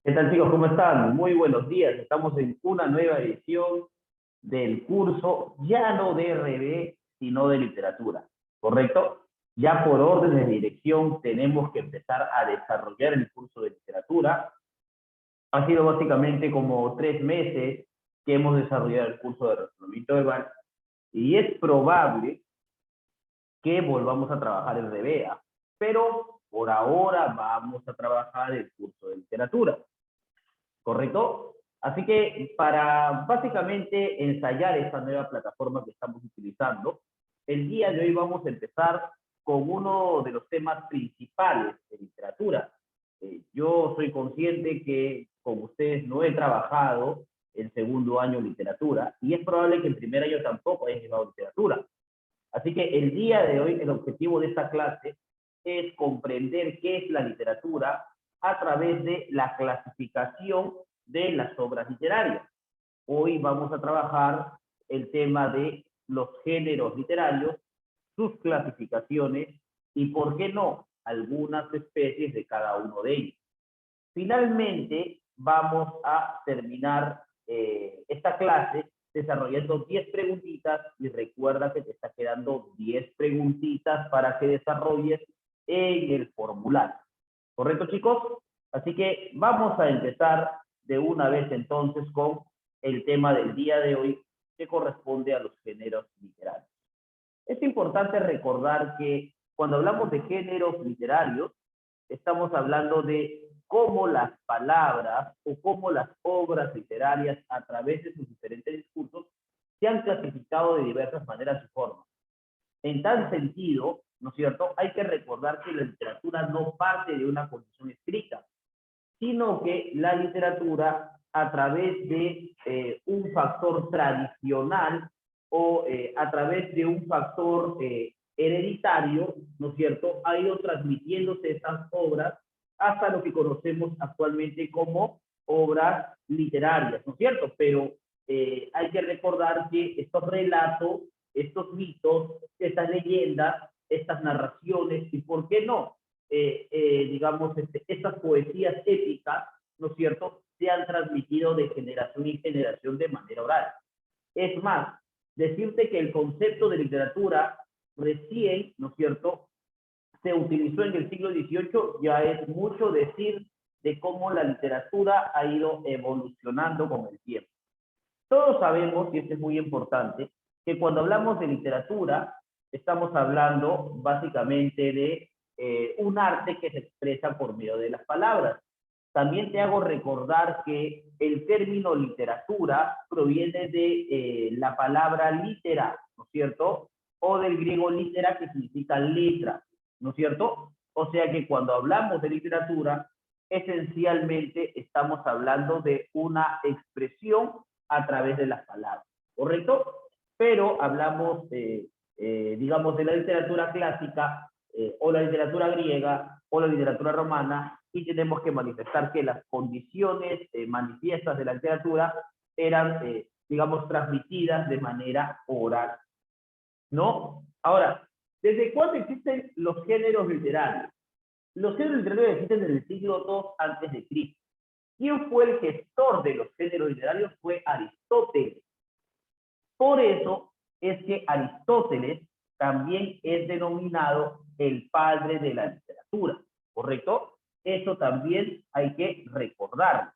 ¿Qué tal, chicos? ¿Cómo están? Muy buenos días. Estamos en una nueva edición del curso ya no de RB, sino de literatura, ¿correcto? Ya por orden de dirección tenemos que empezar a desarrollar el curso de literatura. Ha sido básicamente como 3 meses que hemos desarrollado el curso de razonamiento verbal y es probable que volvamos a trabajar en RBA, pero por ahora vamos a trabajar el curso de literatura. ¿Correcto? Así que para básicamente ensayar esta nueva plataforma que estamos utilizando, el día de hoy vamos a empezar con uno de los temas principales de literatura. Yo soy consciente que con ustedes no he trabajado el segundo año literatura y es probable que el primer año tampoco haya llevado literatura. Así que el día de hoy el objetivo de esta clase es comprender qué es la literatura a través de la clasificación de las obras literarias. Hoy vamos a trabajar el tema de los géneros literarios, sus clasificaciones y, por qué no, algunas especies de cada uno de ellos. Finalmente, vamos a terminar esta clase desarrollando 10 preguntitas y recuerda que te está quedando 10 preguntitas para que desarrolles en el formulario. ¿Correcto, chicos? Así que vamos a empezar de una vez entonces con el tema del día de hoy que corresponde a los géneros literarios. Es importante recordar que cuando hablamos de géneros literarios, estamos hablando de cómo las palabras o cómo las obras literarias a través de sus diferentes discursos se han clasificado de diversas maneras y formas. En tal sentido, ¿no es cierto?, hay que recordar que la literatura no parte de una condición escrita, sino que la literatura, a través de un factor tradicional o a través de un factor hereditario, ¿no es cierto?, ha ido transmitiéndose estas obras hasta lo que conocemos actualmente como obras literarias, ¿no es cierto? Pero hay que recordar que estos relatos, estos mitos, estas leyendas, estas narraciones y, ¿por qué no?, digamos, estas poesías épicas, ¿no es cierto?, se han transmitido de generación en generación de manera oral. Es más, decirte que el concepto de literatura recién, ¿no es cierto?, se utilizó en el siglo XVIII, ya es mucho decir de cómo la literatura ha ido evolucionando con el tiempo. Todos sabemos, y esto es muy importante, que cuando hablamos de literatura, estamos hablando básicamente de un arte que se expresa por medio de las palabras. También te hago recordar que el término literatura proviene de la palabra litera, ¿no es cierto? O del griego litera, que significa letra, ¿no es cierto? O sea que cuando hablamos de literatura, esencialmente estamos hablando de una expresión a través de las palabras, ¿correcto? Pero hablamos, digamos, de la literatura clásica, o la literatura griega, o la literatura romana, y tenemos que manifestar que las condiciones manifiestas de la literatura eran, digamos, transmitidas de manera oral, ¿no? Ahora, ¿desde cuándo existen los géneros literarios? Los géneros literarios existen desde el siglo II antes de Cristo. ¿Quién fue el gestor de los géneros literarios? Fue Aristóteles. Por eso es que Aristóteles también es denominado el padre de la literatura, ¿correcto? Eso también hay que recordarlo.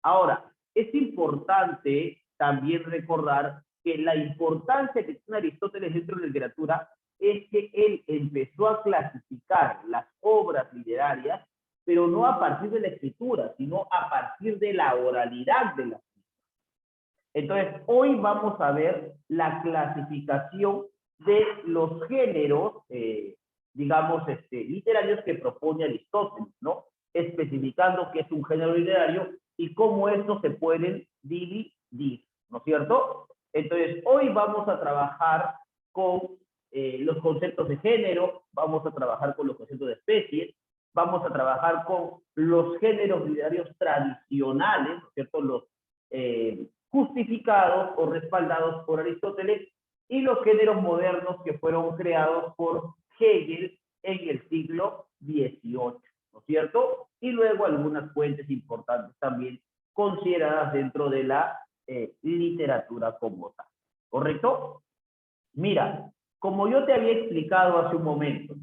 Ahora, es importante también recordar que la importancia que tiene Aristóteles dentro de la literatura es que él empezó a clasificar las obras literarias, pero no a partir de la escritura, sino a partir de la oralidad de las. Entonces, hoy vamos a ver la clasificación de los géneros, digamos, literarios que propone Aristóteles, ¿no? Especificando qué es un género literario y cómo estos se pueden dividir, ¿no es cierto? Entonces, hoy vamos a trabajar con los conceptos de género, vamos a trabajar con los conceptos de especies, vamos a trabajar con los géneros literarios tradicionales, ¿no es cierto? Los justificados o respaldados por Aristóteles, y los géneros modernos que fueron creados por Hegel en el siglo XVIII, ¿no es cierto? y luego algunas fuentes importantes también consideradas dentro de la literatura como tal. ¿Correcto? Mira, como yo te había explicado hace un momento,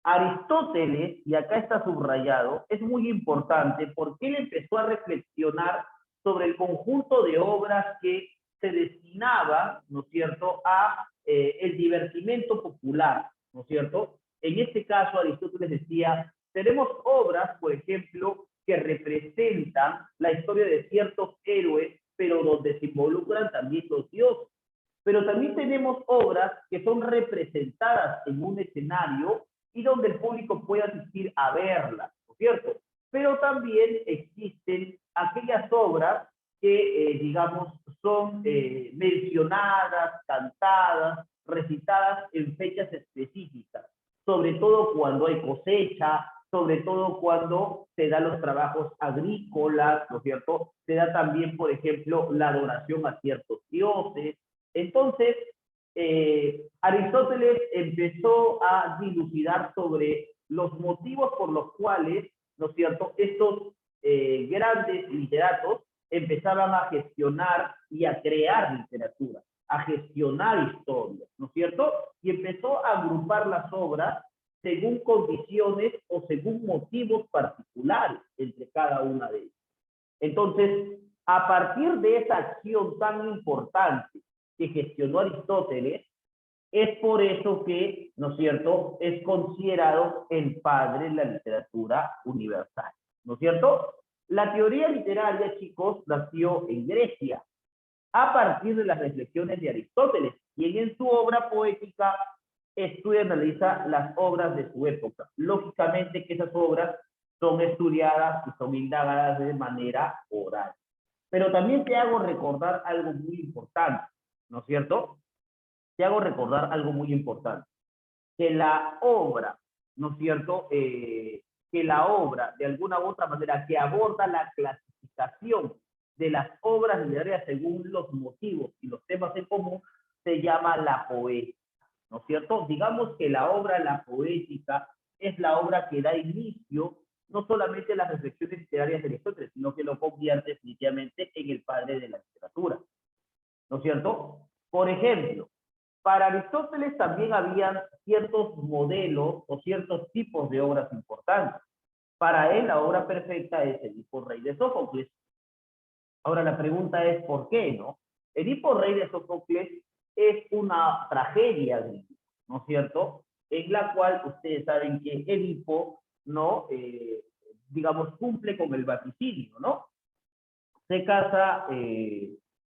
Aristóteles, y acá está subrayado, es muy importante porque él empezó a reflexionar sobre el conjunto de obras que se destinaban, ¿no es cierto?, a el divertimento popular, ¿no es cierto? En este caso, Aristóteles decía, tenemos obras, por ejemplo, que representan la historia de ciertos héroes, pero donde se involucran también los dioses. Pero también tenemos obras que son representadas en un escenario y donde el público puede asistir a verlas, ¿no es cierto? Pero también existen aquellas obras que, digamos, son mencionadas, cantadas, recitadas en fechas específicas, sobre todo cuando hay cosecha, sobre todo cuando se dan los trabajos agrícolas, ¿no es cierto? Se da también, por ejemplo, la adoración a ciertos dioses. Entonces, Aristóteles empezó a dilucidar sobre los motivos por los cuales, ¿no es cierto?, estos grandes literatos empezaban a gestionar y a crear literatura, a gestionar historias, ¿no es cierto? Y empezó a agrupar las obras según condiciones o según motivos particulares entre cada una de ellas. Entonces, a partir de esa acción tan importante que gestionó Aristóteles, es por eso que, ¿no es cierto?, es considerado el padre de la literatura universal, ¿no es cierto? La teoría literaria, chicos, nació en Grecia, a partir de las reflexiones de Aristóteles, quien en su obra poética estudia y analiza las obras de su época. Lógicamente que esas obras son estudiadas y son indagadas de manera oral. Pero también te hago recordar algo muy importante, ¿no es cierto? Te hago recordar algo muy importante, que la obra, ¿no es cierto?, que la obra, de alguna u otra manera, que aborda la clasificación de las obras literarias según los motivos y los temas en común, se llama la poética, ¿no es cierto? Digamos que la obra, la poética, es la obra que da inicio no solamente a las reflexiones literarias de Aristóteles, sino que lo convierte definitivamente en el padre de la literatura, ¿no es cierto? Por ejemplo, para Aristóteles también habían ciertos modelos o ciertos tipos de obras importantes. Para él la obra perfecta es Edipo Rey de Sófocles. Ahora la pregunta es ¿por qué, no? Edipo Rey de Sófocles es una tragedia griega, ¿no es cierto?, en la cual ustedes saben que Edipo, ¿no?, digamos, cumple con el vaticinio, ¿no? Se casa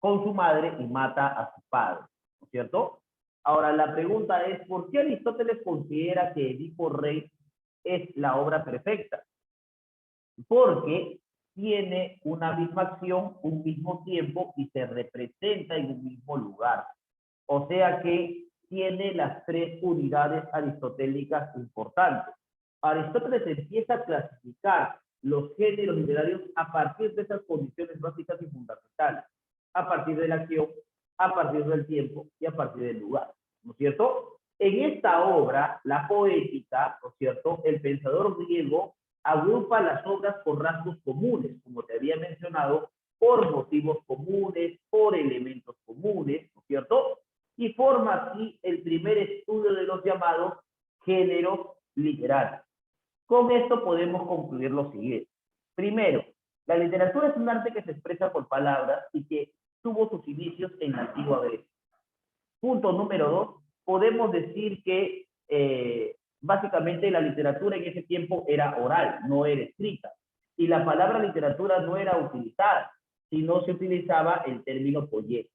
con su madre y mata a su padre, ¿no es cierto? Ahora, la pregunta es, ¿por qué Aristóteles considera que Edipo Rey es la obra perfecta? Porque tiene una misma acción, un mismo tiempo y se representa en un mismo lugar. O sea que tiene las tres unidades aristotélicas importantes. Aristóteles empieza a clasificar los géneros literarios a partir de esas condiciones básicas y fundamentales, a partir de la acción, a partir del tiempo y a partir del lugar, ¿no es cierto? En esta obra, la poética, ¿no es cierto?, el pensador griego agrupa las obras por rasgos comunes, como te había mencionado, por motivos comunes, por elementos comunes, ¿no es cierto?, y forma así el primer estudio de los llamados géneros literarios. Con esto podemos concluir lo siguiente. Primero, la literatura es un arte que se expresa por palabras y que tuvo sus inicios en la antigua Grecia. Punto número 2, podemos decir que básicamente la literatura en ese tiempo era oral, no era escrita. Y la palabra literatura no era utilizada, sino se utilizaba el término poiesis.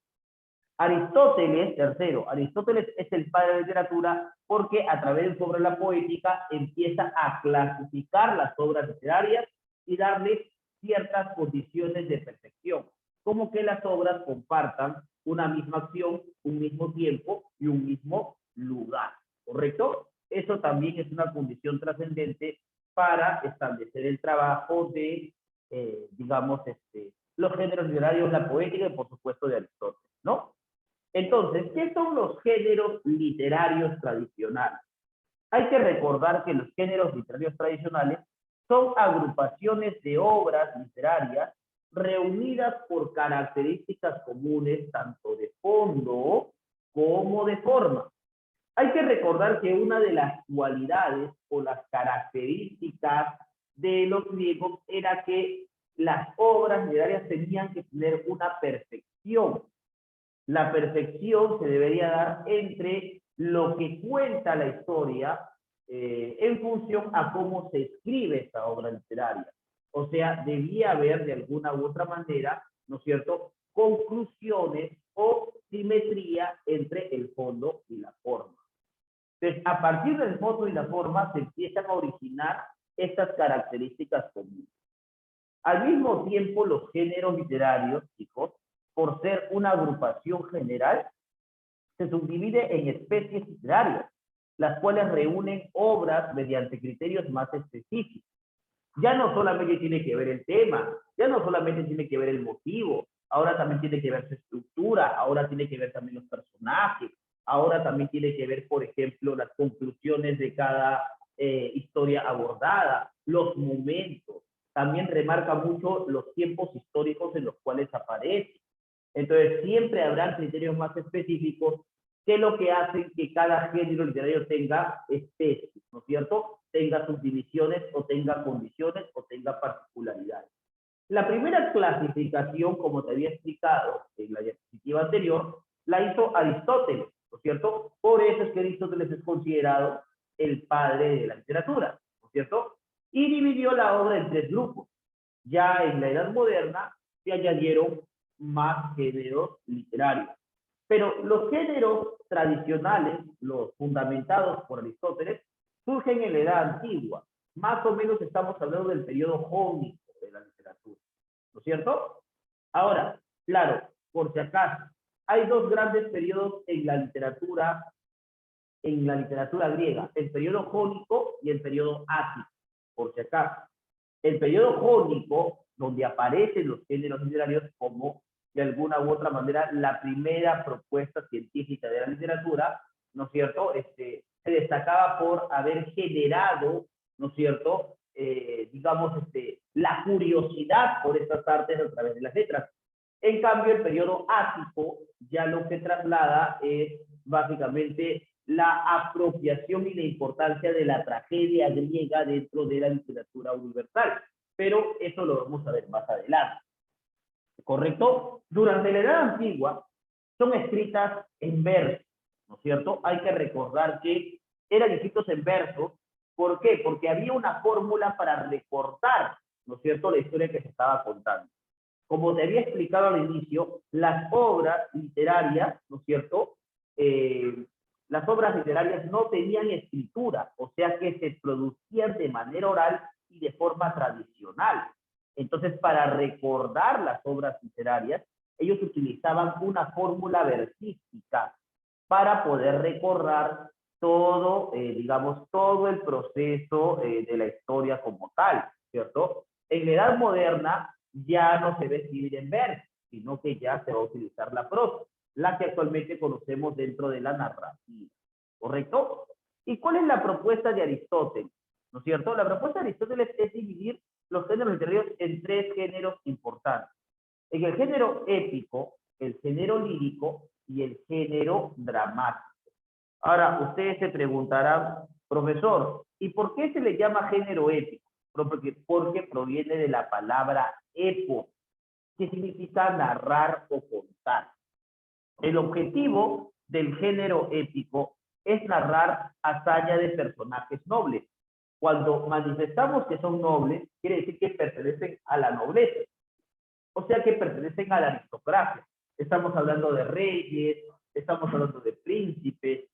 Aristóteles, tercero, Aristóteles es el padre de la literatura porque a través de su obra La Poética empieza a clasificar las obras literarias y darles ciertas condiciones de perfección, como que las obras compartan una misma acción, un mismo tiempo y un mismo lugar, ¿correcto? Eso también es una condición trascendente para establecer el trabajo de, digamos, los géneros literarios, la poética y por supuesto de Aristóteles, ¿no? Entonces, ¿qué son los géneros literarios tradicionales? Hay que recordar que los géneros literarios tradicionales son agrupaciones de obras literarias reunidas por características comunes tanto de fondo como de forma. Hay que recordar que una de las cualidades o las características de los griegos era que las obras literarias tenían que tener una perfección. La perfección se debería dar entre lo que cuenta la historia en función a cómo se escribe esta obra literaria. O sea, debía haber de alguna u otra manera, ¿no es cierto?, conclusiones o simetría entre el fondo y la forma. Entonces, a partir del fondo y la forma se empiezan a originar estas características comunes. Al mismo tiempo, los géneros literarios, chicos, por ser una agrupación general, se subdivide en especies literarias, las cuales reúnen obras mediante criterios más específicos. Ya no solamente tiene que ver el tema, ya no solamente tiene que ver el motivo, ahora también tiene que ver su estructura, ahora tiene que ver también los personajes, ahora también tiene que ver, por ejemplo, las conclusiones de cada historia abordada, los momentos. También remarca mucho los tiempos históricos en los cuales aparece. Entonces, siempre habrá criterios más específicos que lo que hacen que cada género literario tenga especies, ¿no es cierto? Tenga subdivisiones o tenga condiciones o tenga particularidades. La primera clasificación, como te había explicado en la diapositiva anterior, la hizo Aristóteles, ¿no es cierto? Por eso es que Aristóteles es considerado el padre de la literatura, ¿no es cierto? Y dividió la obra en tres grupos. Ya en la Edad Moderna se añadieron más géneros literarios. Pero los géneros tradicionales, los fundamentados por Aristóteles, surgen en la Edad Antigua. Más o menos estamos hablando del periodo jónico de la literatura, ¿no es cierto? Ahora, claro, por si acaso, hay dos grandes periodos en la literatura griega, el periodo jónico y el periodo ático, por si acaso. El periodo jónico, donde aparecen los géneros literarios como, de alguna u otra manera, la primera propuesta científica de la literatura, ¿no es cierto? Se destacaba por haber generado, ¿no es cierto?, digamos, la curiosidad por estas artes a través de las letras. En cambio, el periodo ático ya lo que traslada es básicamente la apropiación y la importancia de la tragedia griega dentro de la literatura universal. Pero eso lo vamos a ver más adelante. ¿Correcto? Durante la Edad Antigua son escritas en verso, ¿no es cierto? Hay que recordar que eran escritos en verso. ¿Por qué? Porque había una fórmula para recortar, ¿no es cierto?, la historia que se estaba contando. Como te había explicado al inicio, las obras literarias, ¿no es cierto?, las obras literarias no tenían escritura, o sea que se producían de manera oral y de forma tradicional. Entonces, para recordar las obras literarias, ellos utilizaban una fórmula versística para poder recordar todo, digamos, todo el proceso de la historia como tal, ¿cierto? En la Edad Moderna ya no se ve escribir en verso, sino que ya se va a utilizar la prosa, la que actualmente conocemos dentro de la narrativa, ¿correcto? ¿Y cuál es la propuesta de Aristóteles? ¿No es cierto? La propuesta de Aristóteles es dividir los géneros literarios en tres géneros importantes. En el género épico, el género lírico y el género dramático. Ahora, ustedes se preguntarán, profesor, ¿y por qué se le llama género épico? Porque proviene de la palabra epo, que significa narrar o contar. El objetivo del género épico es narrar hazañas de personajes nobles. Cuando manifestamos que son nobles, quiere decir que pertenecen a la nobleza, o sea que pertenecen a la aristocracia. Estamos hablando de reyes, estamos hablando de príncipes,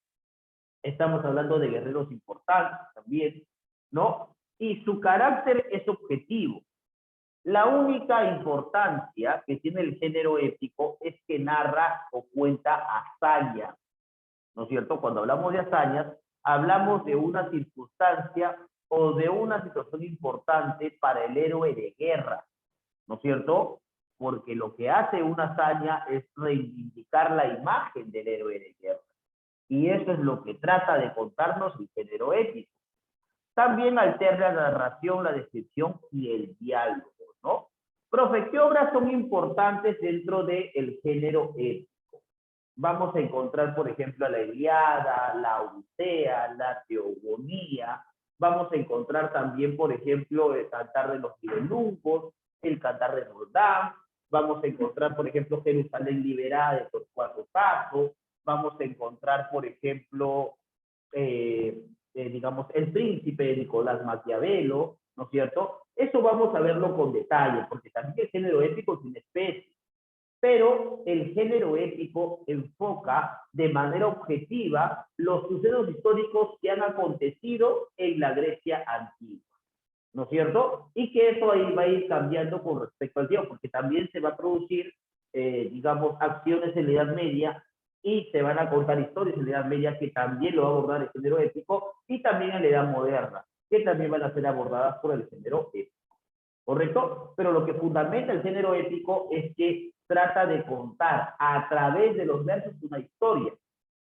estamos hablando de guerreros importantes también, ¿no? Y su carácter es objetivo. La única importancia que tiene el género épico es que narra o cuenta hazañas, ¿no es cierto? Cuando hablamos de hazañas, hablamos de una circunstancia o de una situación importante para el héroe de guerra, ¿no es cierto? Porque lo que hace una hazaña es reivindicar la imagen del héroe de guerra. Y eso es lo que trata de contarnos el género épico. También alterna la narración, la descripción y el diálogo, ¿no? Profe, ¿qué obras son importantes dentro del género épico? Vamos a encontrar, por ejemplo, la Ilíada, la Odisea, la Teogonía. Vamos a encontrar también, por ejemplo, el Cantar de los Nibelungos, el Cantar de Roldán. Vamos a encontrar, por ejemplo, Jerusalén liberada de Torcuato Tasso. Vamos a encontrar, por ejemplo, digamos, El Príncipe de Nicolás Maquiavelo, ¿no es cierto? Eso vamos a verlo con detalle, porque también el género épico es una especie. Pero el género épico enfoca de manera objetiva los sucesos históricos que han acontecido en la Grecia antigua, ¿no es cierto? Y que eso ahí va a ir cambiando con respecto al tiempo, porque también se va a producir, digamos, acciones en la Edad Media y se van a contar historias en la Edad Media que también lo va a abordar el género épico y también en la Edad Moderna, que también van a ser abordadas por el género épico. ¿Correcto? Pero lo que fundamenta el género épico es que trata de contar a través de los versos una historia.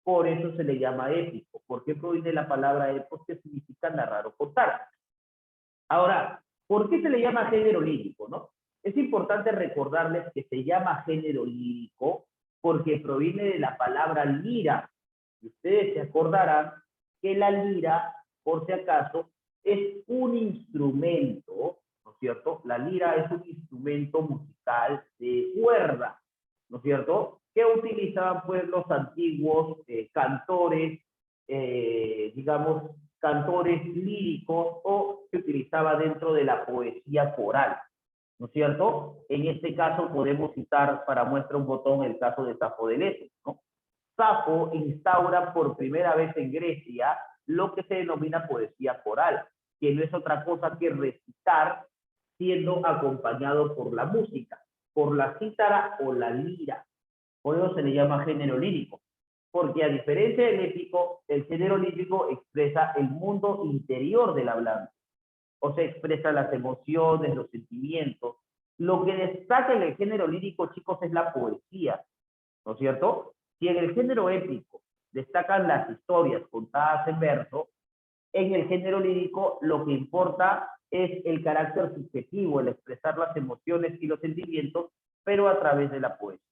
Por eso se le llama épico. ¿Por qué proviene la palabra epos, que significa narrar o contar? Ahora, ¿por qué se le llama género lírico, no? Es importante recordarles que se llama género lírico porque proviene de la palabra lira. Y ustedes se acordarán que la lira, por si acaso, es un instrumento, ¿no es cierto? La lira es un instrumento musical de cuerda, ¿no es cierto? Que utilizaban pues los antiguos cantores, digamos, cantores líricos o se utilizaba dentro de la poesía coral, ¿no es cierto? En este caso podemos citar para muestra un botón el caso de Safo de Lesbos, ¿no? Safo instaura por primera vez en Grecia lo que se denomina poesía coral, que no es otra cosa que recitar siendo acompañado por la música, por la cítara o la lira. Por eso se le llama género lírico, porque a diferencia del épico, el género lírico expresa el mundo interior del hablante, o se expresa las emociones, los sentimientos. Lo que destaca en el género lírico, chicos, es la poesía, ¿no es cierto? Si en el género épico destacan las historias contadas en verso, en el género lírico lo que importa es el carácter subjetivo, el expresar las emociones y los sentimientos, pero a través de la poesía,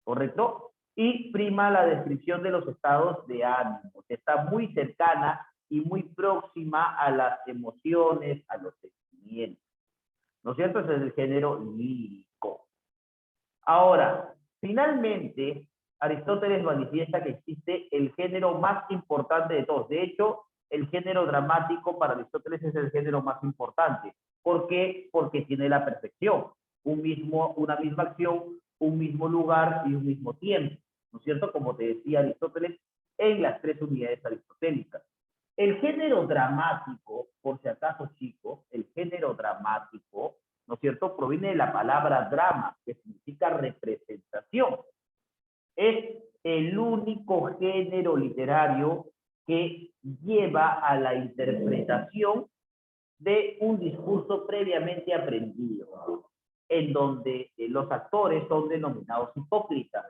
¿correcto? Y prima la descripción de los estados de ánimo, que está muy cercana y muy próxima a las emociones, a los sentimientos, ¿no es cierto? Ese es el género lírico. Ahora, finalmente, Aristóteles manifiesta que existe el género más importante de todos. De hecho, el género dramático para Aristóteles es el género más importante. ¿Por qué? Porque tiene la perfección. Una misma acción, un mismo lugar y un mismo tiempo. ¿No es cierto? Como te decía Aristóteles, en las tres unidades aristotélicas. El género dramático, por si acaso, chicos, el género dramático, ¿no es cierto?, proviene de la palabra drama, que significa representación. Es el único género literario que lleva a la interpretación de un discurso previamente aprendido, en donde los actores son denominados hipócritas.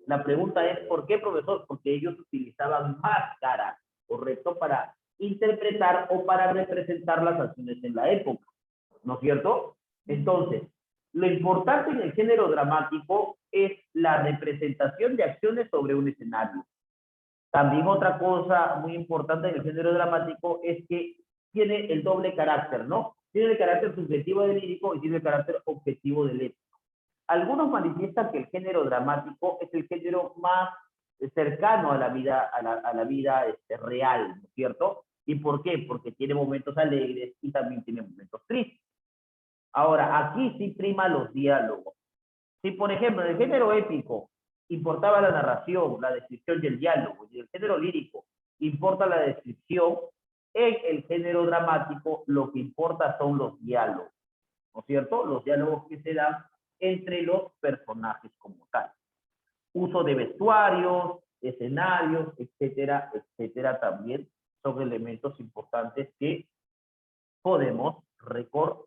La pregunta es, ¿por qué, profesor? Porque ellos utilizaban máscaras, ¿correcto?, para interpretar o para representar las acciones en la época, ¿no es cierto? Entonces, lo importante en el género dramático es la representación de acciones sobre un escenario. También otra cosa muy importante en el género dramático es que tiene el doble carácter, ¿no? Tiene el carácter subjetivo del lírico y tiene el carácter objetivo del épico. Algunos manifiestan que el género dramático es el género más cercano a la vida, real, ¿no es cierto? ¿Y por qué? Porque tiene momentos alegres y también tiene momentos tristes. Ahora, aquí sí prima los diálogos. Si, por ejemplo, en el género épico importaba la narración, la descripción y el diálogo, y en el género lírico importa la descripción, en el género dramático lo que importa son los diálogos, ¿no es cierto? Los diálogos que se dan entre los personajes como tal. Uso de vestuarios, escenarios, etcétera, etcétera, también son elementos importantes que podemos recordar,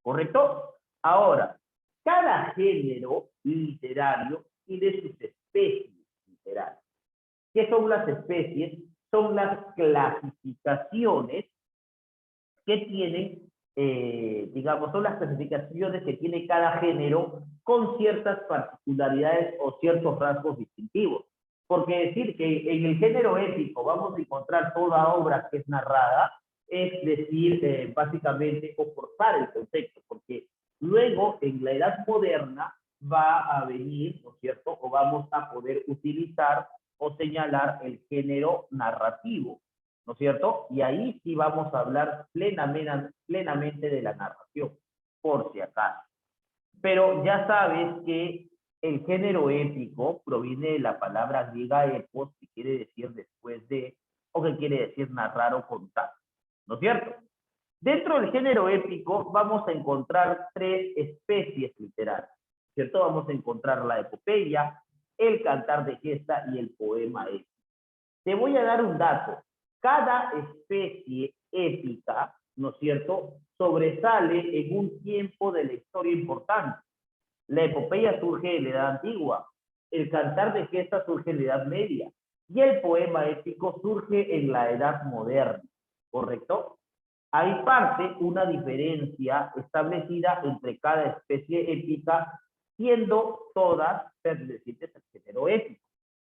¿correcto? Ahora, cada género literario tiene sus especies literarias. ¿Qué son las especies? Son las clasificaciones que tienen, digamos, son las clasificaciones que tiene cada género con ciertas particularidades o ciertos rasgos distintivos. Porque decir que en el género épico vamos a encontrar toda obra que es narrada, es decir, básicamente, o forzar el concepto, porque luego en la edad moderna va a venir, ¿no es cierto?, o vamos a poder utilizar o señalar el género narrativo, ¿no es cierto? Y ahí sí vamos a hablar plenamente de la narración, por si acaso. Pero ya sabes que el género épico proviene de la palabra griega epos, que quiere decir después de, o que quiere decir narrar o contar, ¿no es cierto? Dentro del género épico vamos a encontrar tres especies literarias, ¿cierto? Vamos a encontrar la epopeya, el cantar de gesta y el poema épico. Te voy a dar un dato. Cada especie épica, ¿no es cierto?, sobresale en un tiempo de la historia importante. La epopeya surge en la Edad Antigua, el cantar de gesta surge en la Edad Media y el poema épico surge en la Edad Moderna, ¿correcto? Hay parte una diferencia establecida entre cada especie épica, siendo todas pertenecientes al género épico,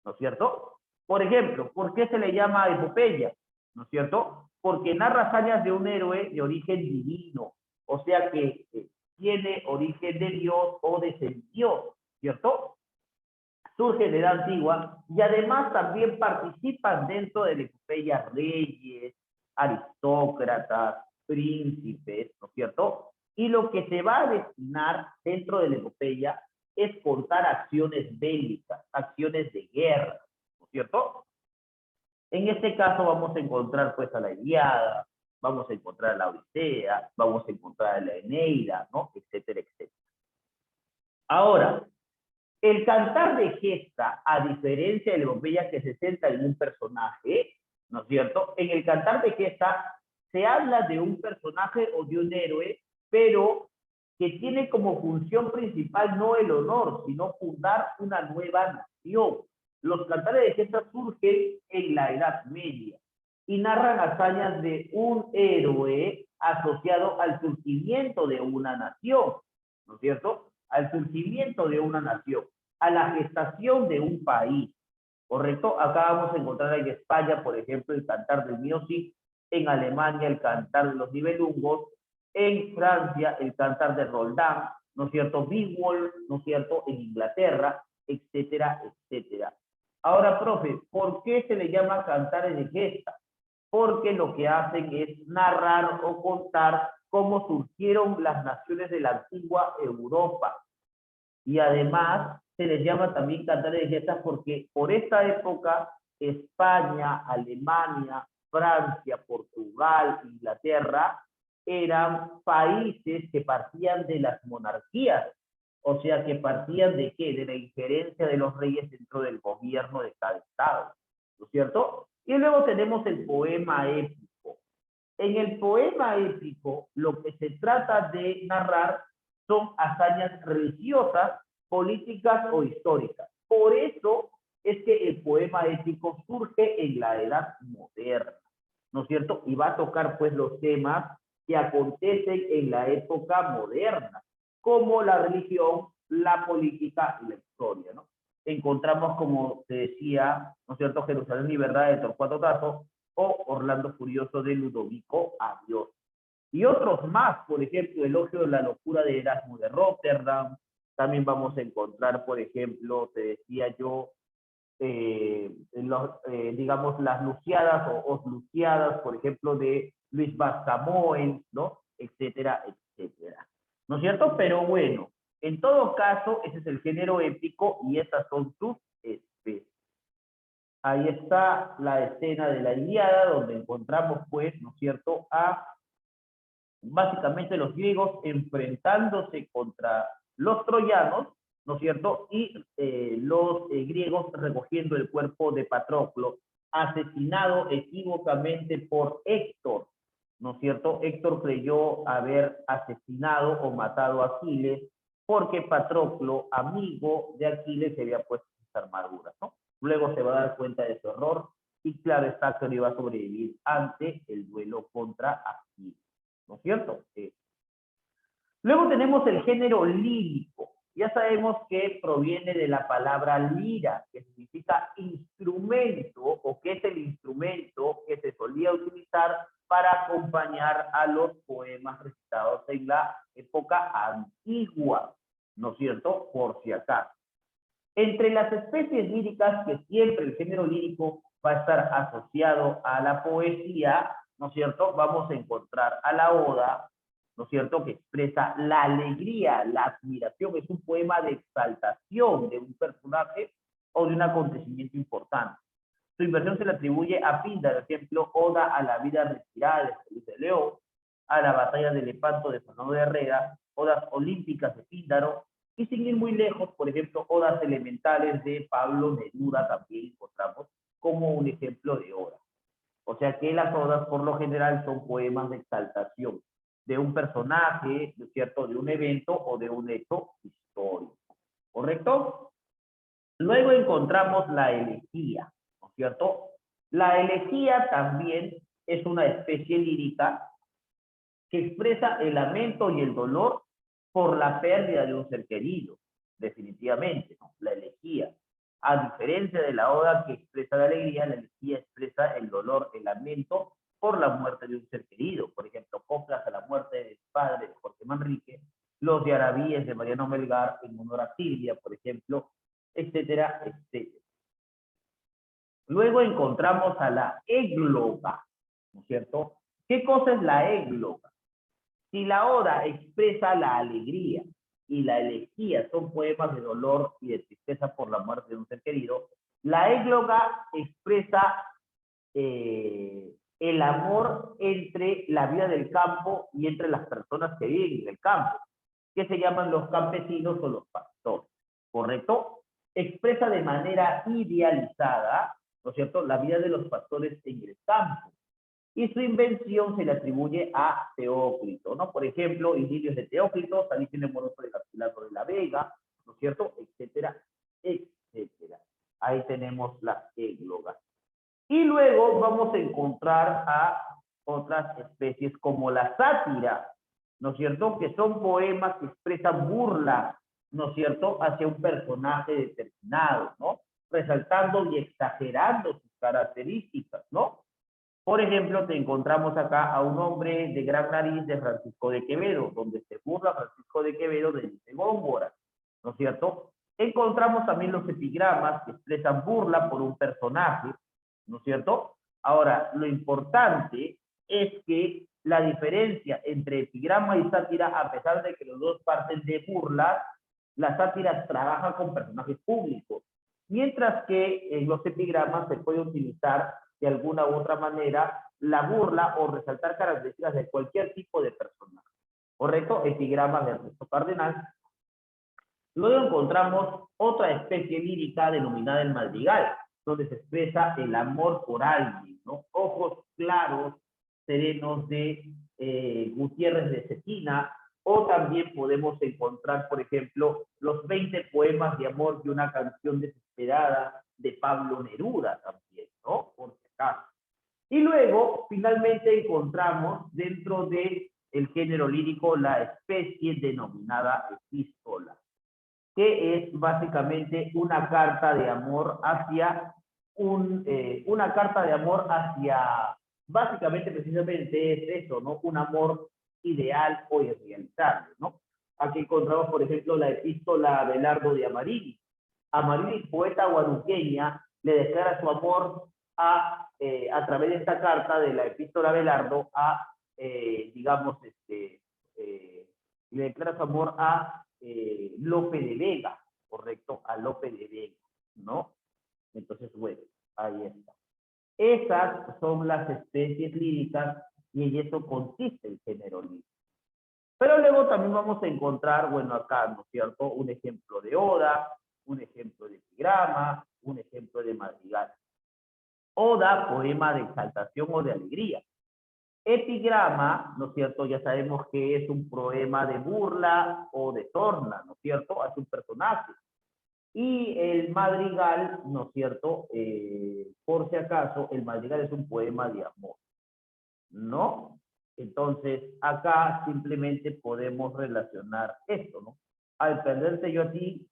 ¿no es cierto? Por ejemplo, ¿por qué se le llama epopeya? ¿No es cierto? Porque narra hazañas de un héroe de origen divino, o sea que tiene origen de Dios o de Dios, ¿cierto? Surge de la edad antigua y además también participan dentro de la epopeya reyes, aristócratas, príncipes, ¿no es cierto? Y lo que se va a destinar dentro de la epopeya es contar acciones bélicas, acciones de guerra, ¿no es cierto? En este caso vamos a encontrar pues a la Ilíada, vamos a encontrar a la Odisea, vamos a encontrar a la Eneida, ¿no? Etcétera, etcétera. Ahora, el cantar de gesta, a diferencia de la epopeya que se centra en un personaje, ¿no es cierto? En el cantar de gesta se habla de un personaje o de un héroe, pero que tiene como función principal no el honor, sino fundar una nueva nación. Los cantares de gesta surgen en la Edad Media y narran hazañas de un héroe asociado al surgimiento de una nación, ¿no es cierto? Al surgimiento de una nación, a la gestación de un país, ¿correcto? Acá vamos a encontrar en España, por ejemplo, el cantar del Miosi, en Alemania el cantar de los Nibelungos, en Francia el cantar de Roldán, ¿no es cierto? Beowulf, ¿no es cierto? En Inglaterra, etcétera, etcétera. Ahora, profe, ¿por qué se le llama cantares de gesta? Porque lo que hacen es narrar o contar cómo surgieron las naciones de la antigua Europa. Y además se les llama también cantares de gestas porque por esta época España, Alemania, Francia, Portugal, Inglaterra eran países que partían de las monarquías, o sea que partían de qué, de la injerencia de los reyes dentro del gobierno de cada estado, ¿no es cierto? Y luego tenemos el poema épico. En el poema épico lo que se trata de narrar son hazañas religiosas, políticas o históricas. Por eso es que el poema épico surge en la edad moderna, ¿no es cierto? Y va a tocar pues los temas que acontecen en la época moderna, como la religión, la política y la historia, ¿no? Encontramos, como te decía, ¿no es cierto?, Jerusalén y Verdad de Torcuato Tasso o Orlando Furioso de Ludovico Adiós. Y otros más, por ejemplo, Elogio de la Locura de Erasmo de Rotterdam. También vamos a encontrar, por ejemplo, te decía yo, digamos, las Luciadas o Os Luciadas, por ejemplo, de Luis Basamoen, ¿no? Etcétera, etcétera. ¿No es cierto? Pero bueno, en todo caso, ese es el género épico y esas son sus especies. Ahí está la escena de la Ilíada, donde encontramos, pues, ¿no es cierto?, a básicamente los griegos enfrentándose contra los troyanos, ¿no es cierto? Y los griegos recogiendo el cuerpo de Patroclo, asesinado equívocamente por Héctor, ¿no es cierto? Héctor creyó haber asesinado o matado a Aquiles porque Patroclo, amigo de Aquiles, se había puesto sus armaduras, ¿no? Luego se va a dar cuenta de su error y claro está que no iba a sobrevivir ante el duelo contra Aquiles. ¿no es cierto? Luego tenemos el género lírico. Ya sabemos que proviene de la palabra lira, que significa instrumento, o que es el instrumento que se solía utilizar para acompañar a los poemas recitados en la época antigua, ¿no es cierto? Por si acaso. Entre las especies líricas, que siempre el género lírico va a estar asociado a la poesía, ¿no es cierto? Vamos a encontrar a la oda, ¿no es cierto?, que expresa la alegría, la admiración, es un poema de exaltación de un personaje o de un acontecimiento importante. Su inversión se le atribuye a Píndaro, por ejemplo, Oda a la vida retirada de Feliz de León, a la batalla de Lepanto de Fernando de Herrera, Odas olímpicas de Píndaro, y sin ir muy lejos, por ejemplo, Odas elementales de Pablo Neruda también encontramos como un ejemplo de oda. O sea que las odas por lo general son poemas de exaltación de un personaje, ¿no es cierto?, de un evento o de un hecho histórico. ¿Correcto? Luego encontramos la elegía, ¿no es cierto? La elegía también es una especie lírica que expresa el lamento y el dolor por la pérdida de un ser querido, definitivamente, ¿no? La elegía. A diferencia de la oda que expresa la alegría, la elegía expresa el dolor, el lamento por la muerte de un ser querido. Por ejemplo, coplas a la muerte del padre de Jorge Manrique, los yarabíes de Mariano Melgar en honor a Silvia, por ejemplo, etcétera, etcétera. Luego encontramos a la égloga, ¿no es cierto? ¿Qué cosa es la égloga? Si la oda expresa la alegría y la elegía son poemas de dolor y de tristeza por la muerte de un ser querido, la égloga expresa el amor entre la vida del campo y entre las personas que viven en el campo, que se llaman los campesinos o los pastores, ¿correcto? Expresa de manera idealizada, ¿no es cierto?, la vida de los pastores en el campo. Y su invención se le atribuye a Teócrito, ¿no? Por ejemplo, Idilios de Teócrito, Salicio Moroso de Capitulato de la Vega, ¿no es cierto?, etcétera, etcétera. Ahí tenemos las églogas. Y luego vamos a encontrar a otras especies como la sátira, ¿no es cierto?, que son poemas que expresan burla, ¿no es cierto?, hacia un personaje determinado, ¿no?, resaltando y exagerando sus características, ¿no? Por ejemplo, te encontramos acá a un hombre de gran nariz de Francisco de Quevedo, donde se burla Francisco de Quevedo de Góngora, ¿no es cierto? Encontramos también los epigramas que expresan burla por un personaje, ¿no es cierto? Ahora, lo importante es que la diferencia entre epigrama y sátira, a pesar de que los dos parten de burla, la sátira trabaja con personajes públicos, mientras que en los epigramas se puede utilizar de alguna u otra manera la burla o resaltar características de cualquier tipo de personaje. ¿Correcto? Epigramas de Ernesto Cardenal. Luego encontramos otra especie lírica denominada el madrigal, donde se expresa el amor por alguien, ¿no? Ojos claros, serenos de Gutiérrez de Cetina, o también podemos encontrar, por ejemplo, los 20 poemas de amor de una canción desesperada de Pablo Neruda también, ¿no? Por si acaso. Y luego, finalmente, encontramos dentro del género lírico la especie denominada epístola, que es básicamente una carta de amor hacia una carta de amor hacia, básicamente, precisamente es eso, ¿no? Un amor ideal o irrealizable, ¿no? Aquí encontramos, por ejemplo, la epístola a Abelardo de Amarili. Amarili, poeta guaduqueña, le declara su amor a través de esta carta de la epístola a Abelardo digamos, le declara su amor a Lope de Vega, ¿correcto? A Lope de Vega, ¿no? Entonces, bueno, ahí está. Esas son las especies líricas y en eso consiste el género lírico. Pero luego también vamos a encontrar, bueno, acá, ¿no es cierto?, un ejemplo de oda, un ejemplo de epigrama, un ejemplo de madrigal. Oda, poema de exaltación o de alegría. Epigrama, ¿no es cierto?, ya sabemos que es un poema de burla o de torna, ¿no es cierto?, hacia un personaje. Y el madrigal, ¿no es cierto?, por si acaso, el madrigal es un poema de amor, ¿no? Entonces, acá simplemente podemos relacionar esto, ¿no? Al perderte yo a ti,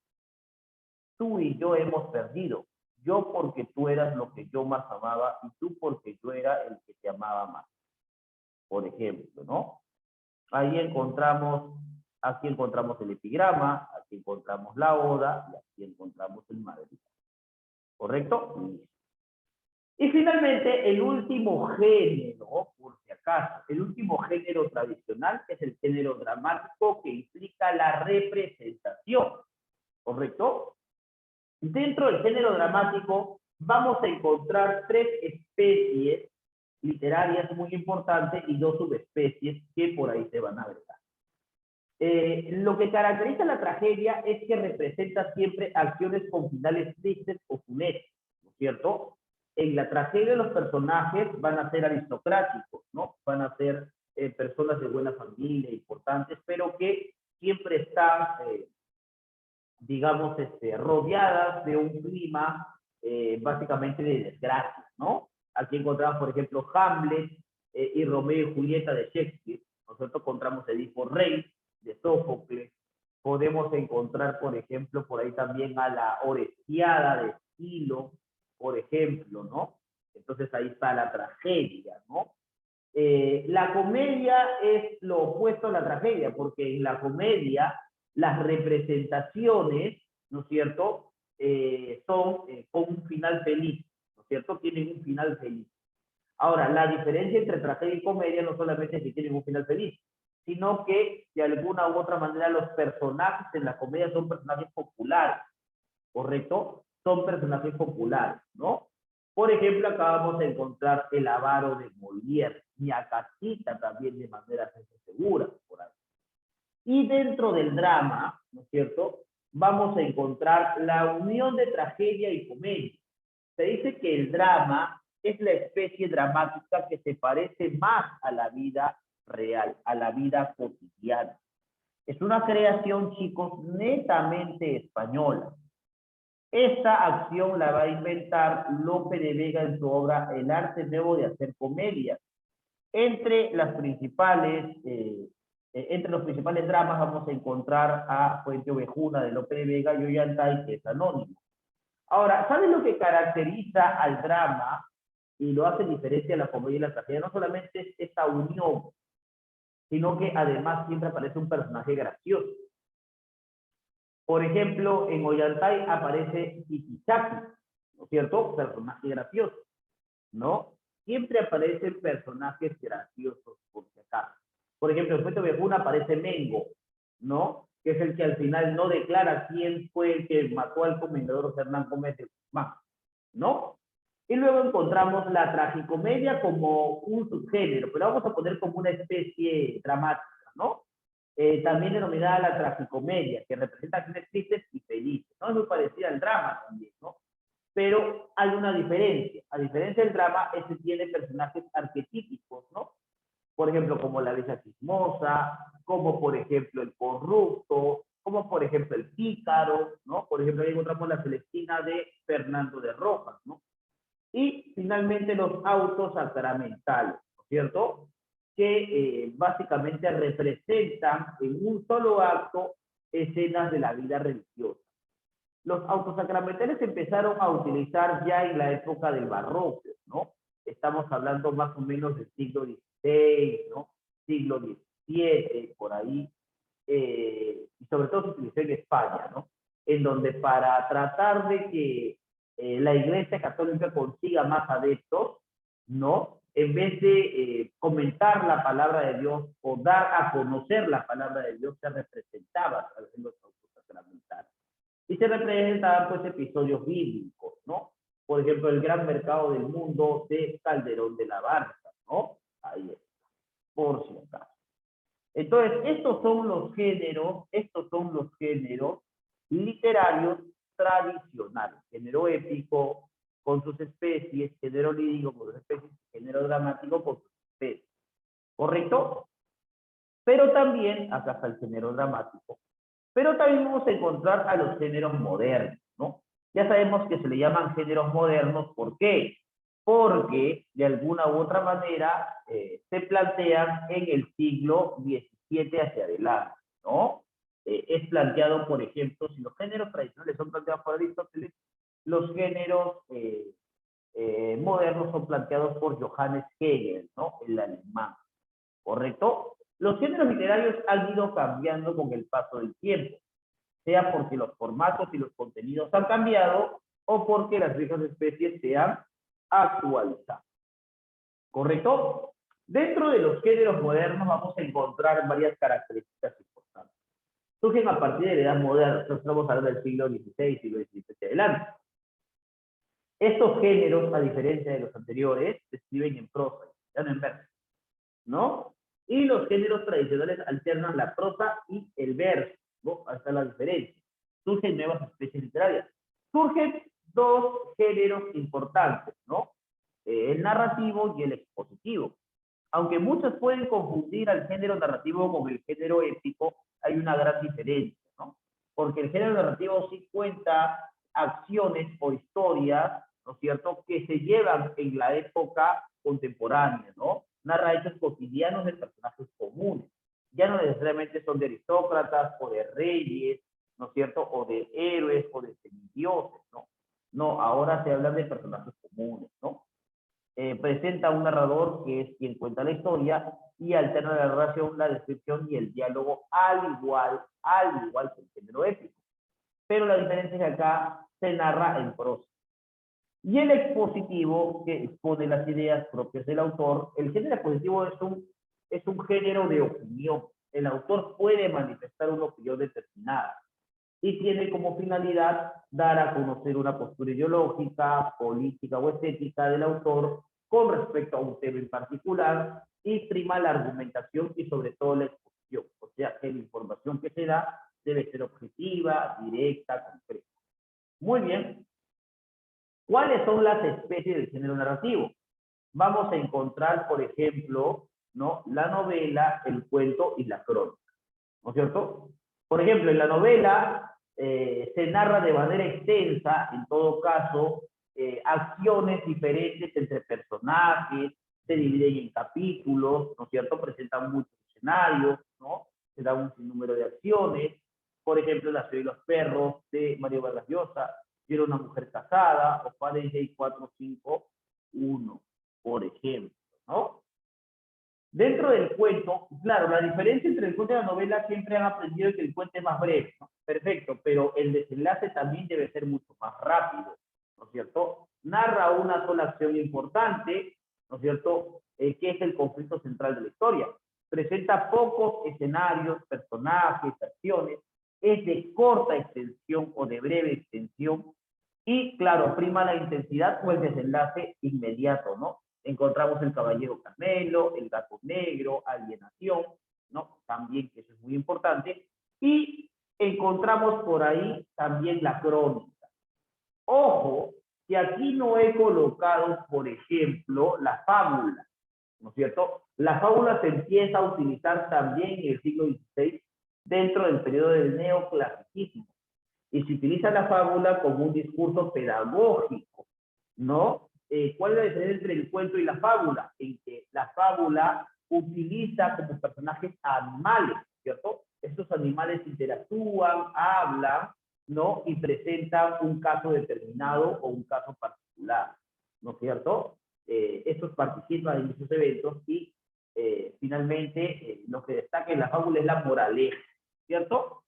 tú y yo hemos perdido. Yo porque tú eras lo que yo más amaba y tú porque yo era el que te amaba más. Por ejemplo, ¿no? Ahí encontramos, aquí encontramos el epigrama, aquí encontramos la oda y aquí encontramos el madrigal. ¿Correcto? Y finalmente, el último género, por si acaso, el último género tradicional es el género dramático que implica la representación. ¿Correcto? Dentro del género dramático vamos a encontrar 3 especies literarias muy importantes y 2 subespecies que por ahí se van a agregar. Lo que caracteriza la tragedia es que representa siempre acciones con finales tristes o funestos, ¿no es cierto? En la tragedia los personajes van a ser aristocráticos, ¿no? Van a ser personas de buena familia, importantes, pero que siempre están digamos, rodeadas de un clima básicamente de desgracia, ¿no? Aquí encontramos, por ejemplo, Hamlet y Romeo y Julieta de Shakespeare. Nosotros encontramos Edipo Rey de Sófocles. Podemos encontrar, por ejemplo, por ahí también a la Orestiada de Esquilo, por ejemplo, ¿no? Entonces ahí está la tragedia, ¿no? La comedia es lo opuesto a la tragedia, porque en la comedia las representaciones, ¿no es cierto?, son con un final feliz, ¿no es cierto?, tienen un final feliz. Ahora, la diferencia entre tragedia y comedia no solamente es que tienen un final feliz, sino que de alguna u otra manera los personajes en la comedia son personajes populares, ¿correcto? Son personajes populares, ¿no? Por ejemplo, acá vamos a encontrar el avaro de Molière, Ñacatita también de manera segura, por ahí. Y dentro del drama, ¿no es cierto?, vamos a encontrar la unión de tragedia y comedia. Se dice que el drama es la especie dramática que se parece más a la vida real, a la vida cotidiana. Es una creación, chicos, netamente española. Esta acción la va a inventar Lope de Vega en su obra El arte nuevo de hacer comedia. Entre los principales dramas vamos a encontrar a Fuente Ovejuna de Lope de Vega y Ollantay, que es anónimo. Ahora, ¿saben lo que caracteriza al drama y lo hace diferencia a la comedia y la tragedia? No solamente es esta unión, sino que además siempre aparece un personaje gracioso. Por ejemplo, en Ollantay aparece Iquichaki, ¿no es cierto? Personaje gracioso, ¿no? Siempre aparecen personajes graciosos, por si acaso. Por ejemplo, en Fuente Ovejuna aparece Mengo, ¿no? Que es el que al final no declara quién fue el que mató al comendador Hernán Gómez de Guzmán, ¿no? Y luego encontramos la tragicomedia como un subgénero, pero vamos a poner como una especie dramática, ¿no? También denominada la tragicomedia, que representa acciones tristes y felices, ¿no? Es muy parecida al drama también, ¿no? Pero hay una diferencia. A diferencia del drama, este tiene personajes arquetípicos, ¿no? Por ejemplo, como la bella chismosa, como por ejemplo el corrupto, como por ejemplo el pícaro, ¿no? Por ejemplo, ahí encontramos la Celestina de Fernando de Rojas, ¿no? Y finalmente los autos sacramentales, ¿no es cierto?, que básicamente representan en un solo acto escenas de la vida religiosa. Los autos sacramentales empezaron a utilizar ya en la época del barroco, ¿no? Estamos hablando más o menos del siglo XVI, ¿no? Siglo XVII, por ahí, y sobre todo se utilizó en España, ¿no? En donde para tratar de que la Iglesia Católica consiga más adeptos, ¿no? En vez de comentar la palabra de Dios o dar a conocer la palabra de Dios, se representaba a través de los autos sacramentales. Y se representaban pues episodios bíblicos, ¿no? Por ejemplo, el gran mercado del mundo de Calderón de la Barca, ¿no? Ahí está, por si acaso. Entonces, estos son los géneros literarios tradicionales. Género épico con sus especies, género lírico con sus especies, género dramático con sus especies. ¿Correcto? Pero también, acá está el género dramático, pero también vamos a encontrar a los géneros modernos, ¿no? Ya sabemos que se le llaman géneros modernos, ¿por qué? porque de alguna u otra manera se plantean en el siglo XVII hacia adelante, ¿no? Es planteado, por ejemplo, si los géneros tradicionales son planteados por Aristóteles, los géneros modernos son planteados por Johannes Hegel, ¿no? El alemán, ¿correcto? Los géneros literarios han ido cambiando con el paso del tiempo, sea porque los formatos y los contenidos han cambiado o porque las viejas especies se han actualizado, ¿correcto? Dentro de los géneros modernos vamos a encontrar varias características importantes. Surgen a partir de la edad moderna, estamos hablando del siglo XVI, siglo XVII adelante. Estos géneros, a diferencia de los anteriores, se escriben en prosa, ya no en verso, ¿no? Y los géneros tradicionales alternan la prosa y el verso, ¿no? Ahí está la diferencia. Surgen nuevas especies literarias. Surgen dos géneros importantes, ¿no? El narrativo y el expositivo. Aunque muchos pueden confundir al género narrativo con el género épico, hay una gran diferencia, ¿no? Porque el género narrativo sí cuenta acciones o historias, ¿no es cierto?, que se llevan en la época contemporánea, ¿no? Narra hechos cotidianos de personajes comunes. Ya no necesariamente son de aristócratas o de reyes, ¿no es cierto?, o de héroes o de semidioses, ¿no? No, ahora se habla de personajes comunes, ¿no? Presenta a un narrador que es quien cuenta la historia y alterna la narración, la descripción y el diálogo al igual que el género épico. Pero la diferencia es que acá se narra en prosa. Y el expositivo, que expone las ideas propias del autor, el género expositivo es un género de opinión. El autor puede manifestar una opinión determinada y tiene como finalidad dar a conocer una postura ideológica, política o estética del autor con respecto a un tema en particular y prima la argumentación y sobre todo la exposición. O sea, que la información que se da debe ser objetiva, directa, concreta. Muy bien. ¿Cuáles son las especies del género narrativo? Vamos a encontrar, por ejemplo, ¿no?, la novela, el cuento y la crónica, ¿no es cierto? Por ejemplo, en la novela se narra de manera extensa, en todo caso, acciones diferentes entre personajes, se dividen en capítulos, ¿no es cierto? Presentan muchos escenarios, ¿no? Se da un sinnúmero de acciones. Por ejemplo, La ciudad y los perros, de Mario Vargas Llosa, Yo era una mujer casada, o Fahrenheit 451, por ejemplo, ¿no? Dentro del cuento, claro, la diferencia entre el cuento y la novela siempre han aprendido que el cuento es más breve, ¿no? Perfecto, pero el desenlace también debe ser mucho más rápido, ¿no es cierto? Narra una sola acción importante, ¿no es cierto?, que es el conflicto central de la historia. Presenta pocos escenarios, personajes, acciones, es de corta extensión o de breve extensión, y claro, prima la intensidad o el desenlace inmediato, ¿no? Encontramos El caballero Carmelo, El gato negro, Alienación, ¿no? También, que eso es muy importante. Y encontramos por ahí también la crónica. Ojo, que aquí no he colocado, por ejemplo, la fábula, ¿no es cierto? La fábula se empieza a utilizar también en el siglo XVI dentro del periodo del neoclasicismo. Y se utiliza la fábula como un discurso pedagógico, ¿no? ¿Cuál es la diferencia entre el cuento y la fábula? En que la fábula utiliza como personajes animales, ¿cierto? Estos animales interactúan, hablan, ¿no? Y presentan un caso determinado o un caso particular, ¿no es cierto? Estos participan en esos eventos y finalmente lo que destaca en la fábula es la moraleja, ¿cierto?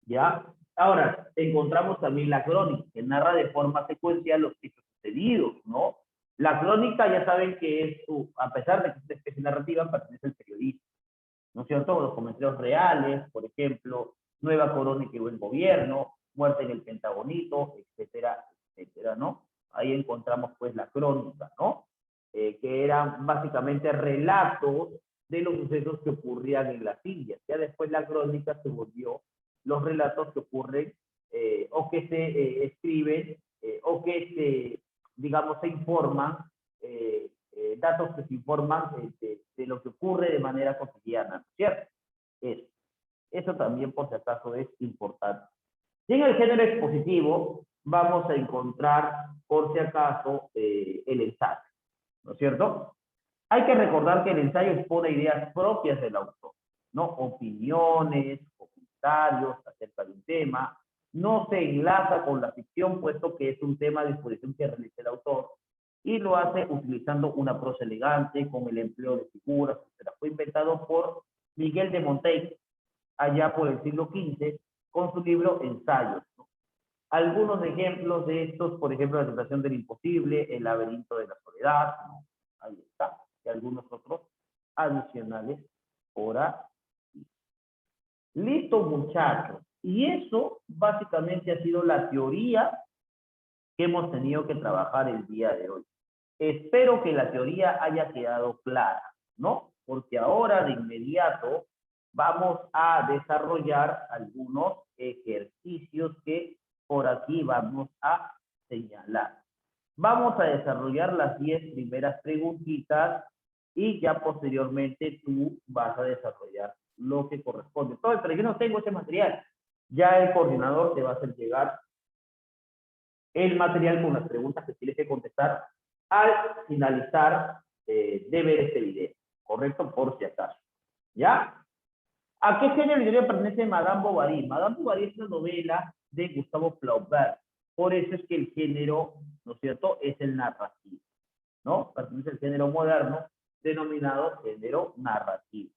¿Ya? Ahora, encontramos también la crónica, que narra de forma secuencial los hechos sucedidos, ¿no? La crónica, ya saben que es, a pesar de que es una especie narrativa, pertenece al periodismo, ¿no es cierto? Los comentarios reales, por ejemplo, Nueva Crónica y Buen Gobierno, Muerte en el Pentagonito, etcétera, etcétera, ¿no? Ahí encontramos, pues, la crónica, ¿no? Que eran básicamente relatos de los sucesos que ocurrían en las Indias. Ya después la crónica se volvió los relatos que ocurren o que se escriben o que se, digamos, se informan, datos que se informan de lo que ocurre de manera cotidiana, ¿cierto? Eso también, por si acaso, es importante. Y en el género expositivo, vamos a encontrar, por si acaso, el ensayo, ¿no es cierto? Hay que recordar que el ensayo expone ideas propias del autor, ¿no? Opiniones, comentarios acerca de un tema, no se enlaza con la ficción, puesto que es un tema de exposición que realiza el autor, y lo hace utilizando una prosa elegante, con el empleo de figuras, etc. Fue inventado por Miguel de Montaigne, allá por el siglo XV, con su libro Ensayos, ¿no? Algunos ejemplos de estos, por ejemplo, La tentación del imposible, El laberinto de la soledad, ¿no? Ahí está, y algunos otros adicionales por aquí. Listo, muchachos. Y eso básicamente ha sido la teoría que hemos tenido que trabajar el día de hoy. Espero que la teoría haya quedado clara, ¿no? Porque ahora de inmediato vamos a desarrollar algunos ejercicios que por aquí vamos a señalar. Vamos a desarrollar las 10 primeras preguntitas y ya posteriormente tú vas a desarrollar lo que corresponde. Pero yo no tengo ese material. Ya el coordinador te va a hacer llegar el material con las preguntas que tienes que contestar al finalizar de ver este video, ¿correcto? Por si acaso, ¿ya? ¿A qué género literario pertenece Madame Bovary? Madame Bovary es una novela de Gustave Flaubert, por eso es que el género, ¿no es cierto?, es el narrativo, ¿no? Pertenece al género moderno, denominado género narrativo.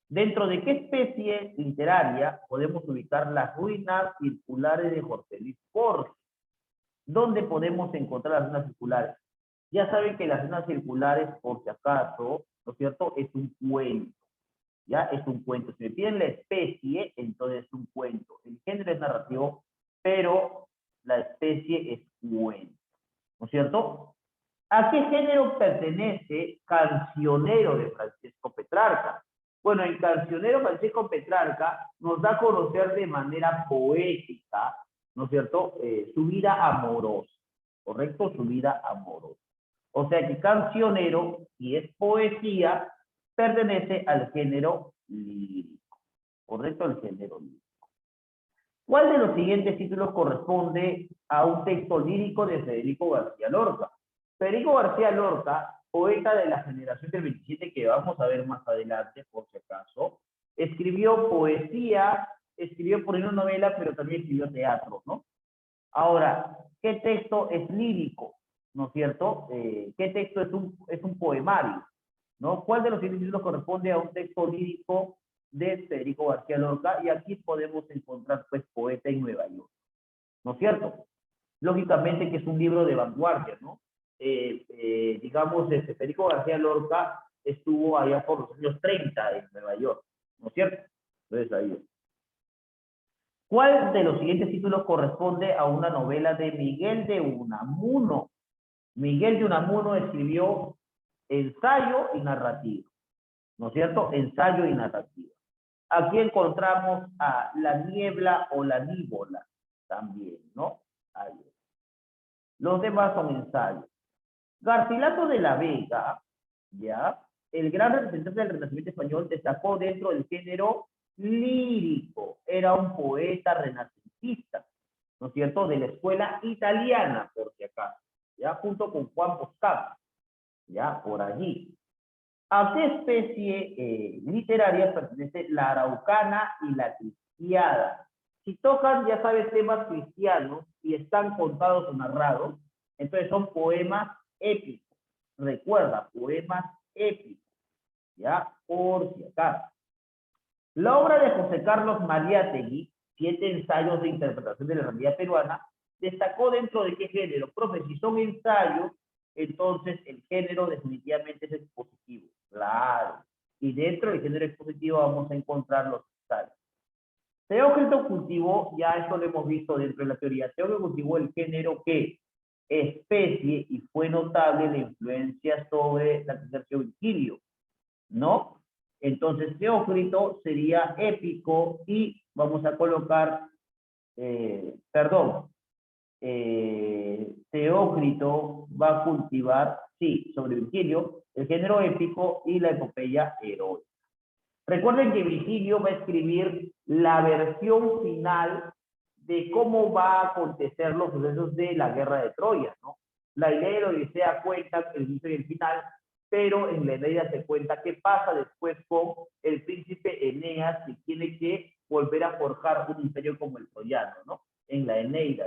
¿Dentro de qué especie literaria podemos ubicar las ruinas circulares de Jorge Luis Borges? ¿Dónde podemos encontrar las ruinas circulares? Ya saben que las ruinas circulares, por si acaso, ¿no es cierto?, es un cuento. Ya es un cuento. Si me piden la especie, entonces es un cuento. El género es narrativo, pero la especie es cuento. ¿No es cierto? ¿A qué género pertenece Cancionero de Francisco Petrarca? Bueno, en Cancionero Francisco Petrarca nos da a conocer de manera poética, ¿no es cierto?, su vida amorosa, ¿correcto? Su vida amorosa. O sea que Cancionero, si es poesía, pertenece al género lírico, ¿correcto? Al género lírico. ¿Cuál de los siguientes títulos corresponde a un texto lírico de Federico García Lorca? Federico García Lorca, poeta de la generación del 27, que vamos a ver más adelante, por si acaso, escribió poesía, escribió por una novela, pero también escribió teatro, ¿no? Ahora, ¿qué texto es lírico? ¿No es cierto? ¿Qué texto es un poemario? ¿No? ¿Cuál de los siguientes títulos corresponde a un texto lírico de Federico García Lorca? Y aquí podemos encontrar, pues, Poeta en Nueva York, ¿no es cierto? Lógicamente que es un libro de vanguardia, ¿no? Digamos, Federico García Lorca estuvo allá por los años 30 en Nueva York, ¿no es cierto? Entonces ahí. ¿Cuál de los siguientes títulos corresponde a una novela de Miguel de Unamuno? Miguel de Unamuno escribió ensayo y narrativa, ¿no es cierto? Ensayo y narrativa. Aquí encontramos a La niebla o La níbola también, ¿no? Ahí. Los demás son ensayos. Garcilaso de la Vega, ¿ya? El gran representante del Renacimiento español, destacó dentro del género lírico. Era un poeta renacentista, ¿no es cierto?, de la escuela italiana, por si acaso, ¿ya? Junto con Juan Boscán, ¿ya? Por allí. ¿A qué especie literaria pertenece la araucana y la cristiada? Si tocan, ya sabes, temas cristianos y están contados o narrados, entonces son poemas épicos. Recuerda, poemas épicos, ¿ya? Por si acaso. La obra de José Carlos Mariátegui, 7 ensayos de interpretación de la realidad peruana, destacó dentro de qué género. Profe, si son ensayos, entonces el género definitivamente es expositivo. Claro. Y dentro del género expositivo vamos a encontrar los ensayos. Teócrito cultivó, ya esto lo hemos visto dentro de la teoría, Teócrito cultivó el género que especie y fue notable la influencia sobre la Tercio Virgilio, ¿no? Entonces Teócrito sería épico y vamos a colocar, Teócrito va a cultivar, sí, sobre Virgilio, el género épico y la epopeya heroica. Recuerden que Virgilio va a escribir la versión final de cómo va a acontecer los sucesos de la guerra de Troya, ¿no? La Ilíada y la Odisea cuentan el inicio y el final, pero en la Eneida se cuenta qué pasa después con el príncipe Eneas, que tiene que volver a forjar un imperio como el troyano, ¿no? En la Eneida,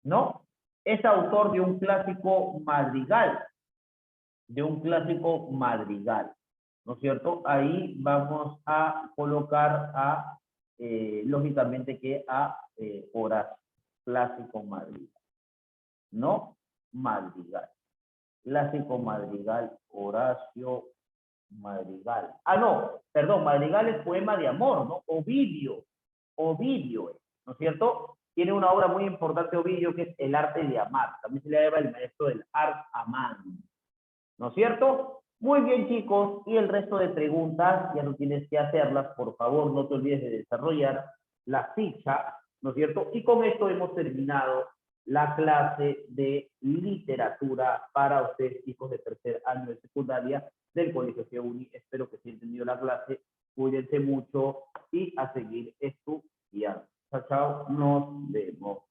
¿no? Es autor de un clásico madrigal, ¿no es cierto? Ahí vamos a colocar a, lógicamente que a Horacio, clásico madrigal, ¿no? Madrigal, clásico madrigal, Horacio Madrigal. Ah, no, perdón, Madrigal es poema de amor, ¿no? Ovidio, ¿no es cierto? Tiene una obra muy importante, Ovidio, que es El arte de amar. También se le llama el maestro del art amando, ¿no es cierto? Muy bien, chicos, y el resto de preguntas ya no tienes que hacerlas, por favor, no te olvides de desarrollar la ficha, ¿no es cierto? Y con esto hemos terminado la clase de literatura para ustedes, chicos de tercer año de secundaria del Colegio GEUNI. Espero que se haya entendido la clase, cuídense mucho y a seguir estudiando. Chao, chao, nos vemos.